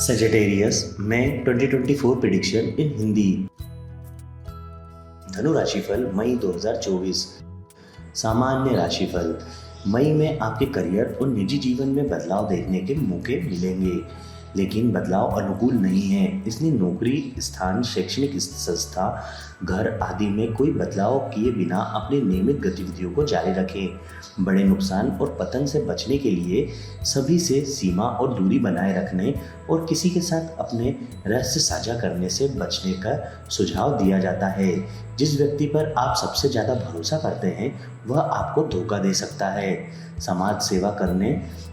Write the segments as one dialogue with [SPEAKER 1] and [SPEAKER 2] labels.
[SPEAKER 1] Sagittarius में 2024 prediction इन हिंदी। धनु राशिफल मई 2024। सामान्य राशिफल। मई में आपके करियर और निजी जीवन में बदलाव देखने के मौके मिलेंगे, लेकिन बदलाव अनुकूल नहीं है, इसलिए नौकरी स्थान, शैक्षणिक संस्था, घर आदि में कोई बदलाव किए बिना अपनी नियमित गतिविधियों को जारी रखें। बड़े नुकसान और पतन से बचने के लिए सभी से सीमा और दूरी बनाए रखने और किसी के साथ अपने रहस्य साझा करने से बचने का सुझाव दिया जाता है। जिस व्यक्ति पर आप सबसे ज़्यादा भरोसा करते हैं वह आपको धोखा दे सकता है। समाज सेवा करने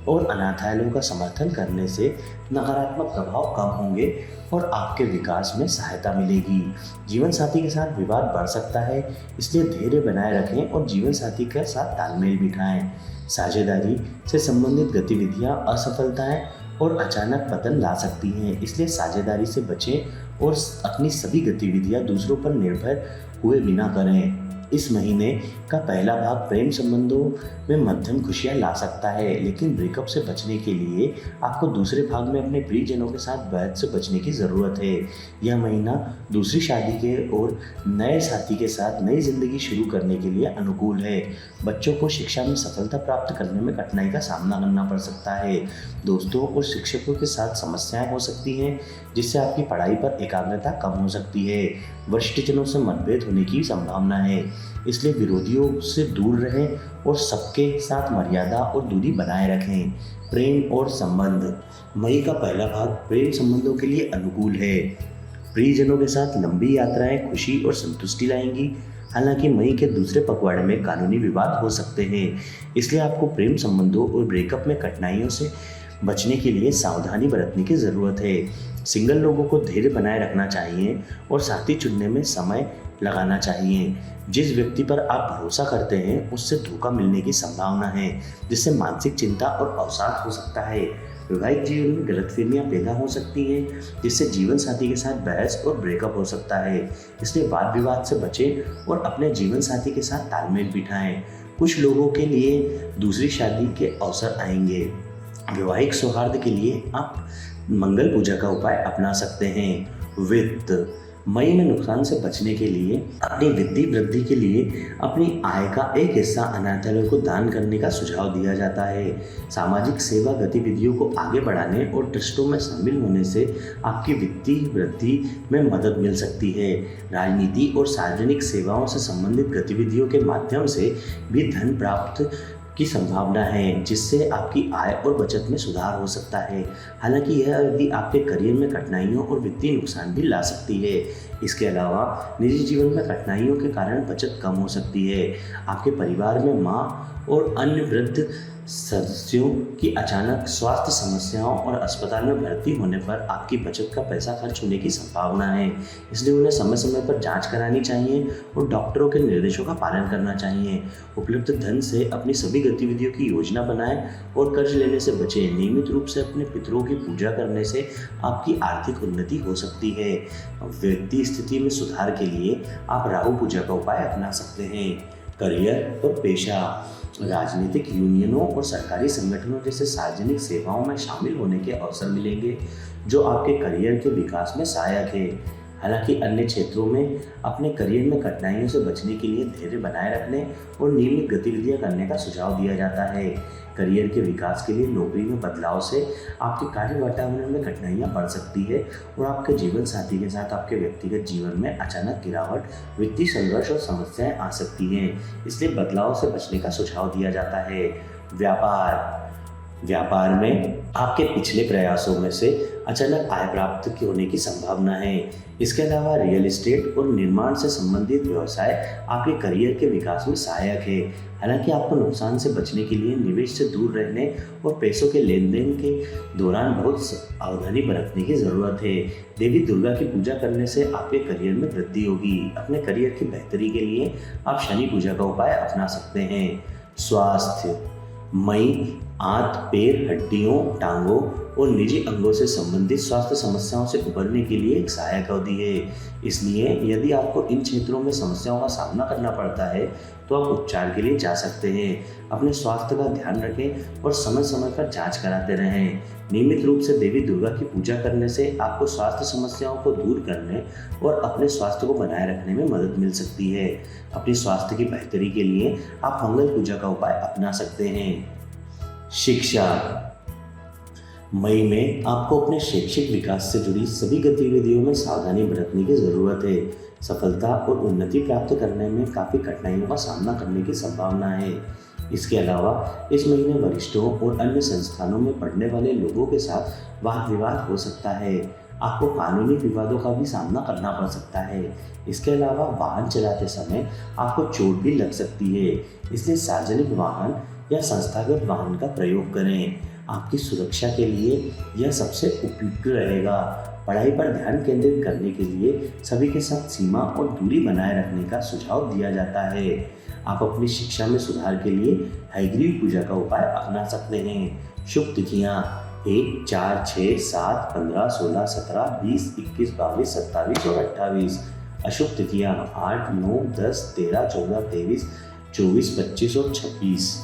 [SPEAKER 1] और अनाथालयों का समर्थन करने से नकारात्मक प्रभाव कम होंगे और आपके विकास में सहायता मिलेगी। जीवन साथी के साथ विवाद बढ़ सकता है, इसलिए धैर्य बनाए रखें और जीवन साथी के साथ तालमेल बिठाएं। साझेदारी से संबंधित गतिविधियां असफलताएं और अचानक पतन ला सकती हैं, इसलिए साझेदारी से बचें और अपनी सभी गतिविधियां दूसरों पर निर्भर हुए बिना करें। इस महीने का पहला भाग प्रेम संबंधों में मध्यम खुशियां ला सकता है, लेकिन ब्रेकअप से बचने के लिए आपको दूसरे भाग में अपने प्रियजनों के साथ बहस से बचने की ज़रूरत है। यह महीना दूसरी शादी के और नए साथी के साथ नई जिंदगी शुरू करने के लिए अनुकूल है। बच्चों को शिक्षा में सफलता प्राप्त करने में कठिनाई का सामना करना पड़ सकता है। दोस्तों और शिक्षकों के साथ समस्याएं हो सकती हैं, जिससे आपकी पढ़ाई पर एकाग्रता कम हो सकती है। वरिष्ठजनों से मतभेद होने की संभावना है, इसलिए विरोधियों से दूर रहें और सबके साथ मर्यादा और दूरी बनाए रखें। प्रेम और संबंध। मई का पहला भाग प्रेम संबंधों के लिए अनुकूल है। प्रियजनों के साथ लंबी यात्राएं खुशी और संतुष्टि लाएंगी। हालांकि मई के दूसरे पखवाड़े में कानूनी विवाद हो सकते हैं, इसलिए आपको प्रेम संबंधों और ब्रेकअप में कठिनाइयों से बचने के लिए सावधानी बरतने की ज़रूरत है। सिंगल लोगों को धैर्य बनाए रखना चाहिए और साथी चुनने में समय लगाना चाहिए। जिस व्यक्ति पर आप भरोसा करते हैं उससे धोखा मिलने की संभावना है, जिससे मानसिक चिंता और अवसाद हो सकता है। वैवाहिक जीवन में गलतफहमियां पैदा हो सकती हैं, जिससे जीवन साथी के साथ बहस और ब्रेकअप हो सकता है, इसलिए वाद विवाद से बचें और अपने जीवन साथी के साथ तालमेल बिठाएं। कुछ लोगों के लिए दूसरी शादी के अवसर आएंगे। वैवाहिक सौहार्द के लिए आप मंगल पूजा का उपाय अपना सकते हैं। वित्त। मई में नुकसान से बचने के लिए अपनी वित्तीय वृद्धि के लिए अपनी आय का एक हिस्सा अनाथालयों को दान करने का सुझाव दिया जाता है। सामाजिक सेवा गतिविधियों को आगे बढ़ाने और ट्रस्टों में शामिल होने से आपकी वित्तीय वृद्धि में मदद मिल सकती है। राजनीति और सार्वजनिक सेवाओं से संबंधित गतिविधियों के माध्यम से भी धन प्राप्त की संभावना है, जिससे आपकी आय और बचत में सुधार हो सकता है। हालांकि यह अवधि आपके करियर में कठिनाइयों और वित्तीय नुकसान भी ला सकती है। इसके अलावा निजी जीवन में कठिनाइयों के कारण बचत कम हो सकती है। आपके परिवार में माँ और अन्य वृद्ध सदस्यों की अचानक स्वास्थ्य समस्याओं और अस्पताल में भर्ती होने पर आपकी बचत का पैसा खर्च होने की संभावना है, इसलिए उन्हें समय समय पर जांच करानी चाहिए और डॉक्टरों के निर्देशों का पालन करना चाहिए। उपलब्ध धन से अपनी सभी गतिविधियों की योजना बनाएं और कर्ज लेने से बचें। नियमित रूप से अपने पितरों की पूजा करने से आपकी आर्थिक उन्नति हो सकती है। वित्तीय स्थिति में सुधार के लिए आप राहु पूजा का उपाय अपना सकते हैं। करियर और पेशा। राजनीतिक यूनियनों और सरकारी संगठनों जैसे सार्वजनिक सेवाओं में शामिल होने के अवसर मिलेंगे, जो आपके करियर के विकास में सहायक है। हालांकि अन्य क्षेत्रों में अपने करियर में कठिनाइयों से बचने के लिए धैर्य बनाए रखने और नियमित गतिविधियां करने का सुझाव दिया जाता है। करियर के विकास के लिए नौकरी में बदलाव से आपके कार्य वातावरण में कठिनाइयां बढ़ सकती है और आपके जीवन साथी के साथ आपके व्यक्तिगत जीवन में अचानक गिरावट, वित्तीय संघर्ष और समस्याएं आ सकती हैं, इसलिए बदलाव से बचने का सुझाव दिया जाता है। व्यापार में आपके पिछले प्रयासों में से अचानक आय प्राप्त होने की संभावना है। इसके अलावा रियल एस्टेट और निर्माण से संबंधित व्यवसाय आपके करियर के विकास में सहायक है। हालांकि आपको नुकसान से बचने के लिए निवेश से दूर रहने और पैसों के लेन देन के दौरान बहुत सावधानी बरतने की ज़रूरत है। देवी दुर्गा की पूजा करने से आपके करियर में वृद्धि होगी। अपने करियर की बेहतरी के लिए आप शनि पूजा का उपाय अपना सकते हैं। स्वास्थ्य। मई हाथ, पैर, हड्डियों, टांगों और निजी अंगों से संबंधित स्वास्थ्य समस्याओं से उबरने के लिए एक सहायक अवधि है। इसलिए यदि आपको इन क्षेत्रों में समस्याओं का सामना करना पड़ता है तो आप उपचार के लिए जा सकते हैं। अपने स्वास्थ्य का ध्यान रखें और समय समय पर जांच कराते रहें। नियमित रूप से देवी दुर्गा की पूजा करने से आपको स्वास्थ्य समस्याओं को दूर करने और अपने स्वास्थ्य को बनाए रखने में मदद मिल सकती है। अपने स्वास्थ्य की बेहतरी के लिए आप मंगल पूजा का उपाय अपना सकते हैं। शिक्षा। मई में आपको अपने शैक्षिक विकास से जुड़ी सभी गतिविधियों में सावधानी बरतने की ज़रूरत है। सफलता और उन्नति प्राप्त करने में काफ़ी कठिनाइयों का सामना करने की संभावना है। इसके अलावा इस महीने वरिष्ठों और अन्य संस्थानों में पढ़ने वाले लोगों के साथ वाद विवाद हो सकता है। आपको कानूनी विवादों का भी सामना करना पड़ सकता है। इसके अलावा वाहन चलाते समय आपको चोट भी लग सकती है, इसलिए सार्वजनिक वाहन या संस्थागत वाहन का प्रयोग करें। आपकी सुरक्षा के लिए यह सबसे उपयुक्त रहेगा। पढ़ाई पर ध्यान केंद्रित करने के लिए सभी के साथ सीमा और दूरी बनाए रखने का सुझाव दिया जाता है। आप अपनी शिक्षा में सुधार के लिए हयग्रीव पूजा का उपाय अपना सकते हैं। शुभ तिथियाँ 1, 4, 6, 7, 15, 16, 17, 20, 21, 22, 27 और 28। अशुभ तिथियाँ 8, 9, 10, 13, 14, 23, 24, 25 और 26।